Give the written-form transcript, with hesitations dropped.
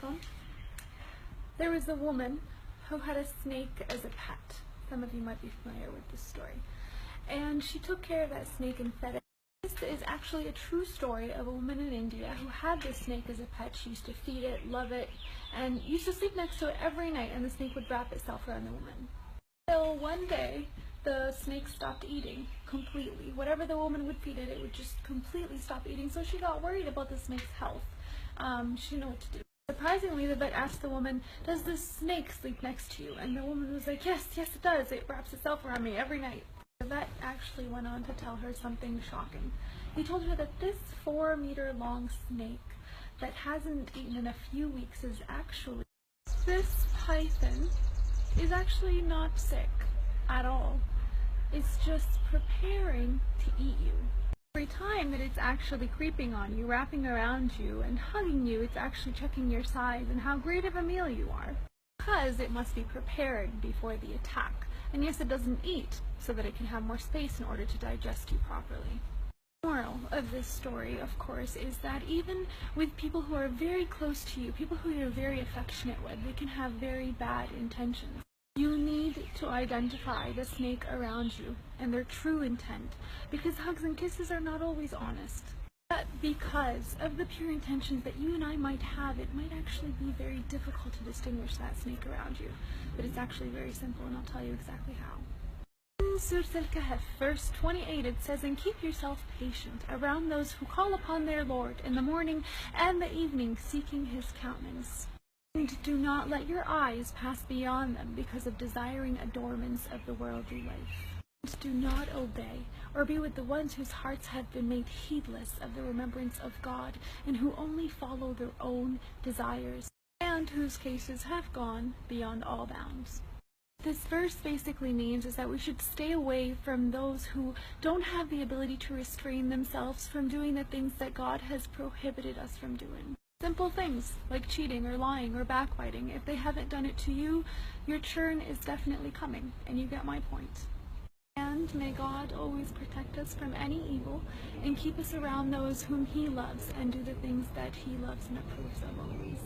welcome. There was a woman who had a snake as a pet. Some of you might be familiar with this story. And she took care of that snake and fed it. This is actually a true story of a woman in India who had this snake as a pet. She used to feed it, love it, and used to sleep next to it every night, and the snake would wrap itself around the woman. Until one day, the snake stopped eating completely. Whatever the woman would feed it, it would just completely stop eating, so she got worried about the snake's health. She didn't know what to do. Surprisingly, the vet asked the woman, "Does this snake sleep next to you?" And the woman was like, yes, it does. It wraps itself around me every night. The vet actually went on to tell her something shocking. He told her that this 4-meter-long snake that hasn't eaten in a few weeks is actually, this python is actually not sick at all. It's just preparing to eat you. Every time that it's actually creeping on you, wrapping around you, and hugging you, it's actually checking your size and how great of a meal you are. Because it must be prepared before the attack. And yes, it doesn't eat so that it can have more space in order to digest you properly. The moral of this story, of course, is that even with people who are very close to you, people who you're very affectionate with, they can have very bad intentions. You need to identify the snake around you and their true intent, because hugs and kisses are not always honest. But because of the pure intentions that you and I might have, it might actually be very difficult to distinguish that snake around you. But it's actually very simple, and I'll tell you exactly how. In Surah Al-Kahf, verse 28, it says, "And keep yourself patient around those who call upon their Lord in the morning and the evening, seeking his countenance. And do not let your eyes pass beyond them because of desiring adornments of the worldly life. And do not obey or be with the ones whose hearts have been made heedless of the remembrance of God, and who only follow their own desires, and whose cases have gone beyond all bounds." This verse basically means is that we should stay away from those who don't have the ability to restrain themselves from doing the things that God has prohibited us from doing. Simple things like cheating or lying or backbiting. If they haven't done it to you, your turn is definitely coming, and you get my point. And may God always protect us from any evil and keep us around those whom he loves and do the things that he loves and approves of always.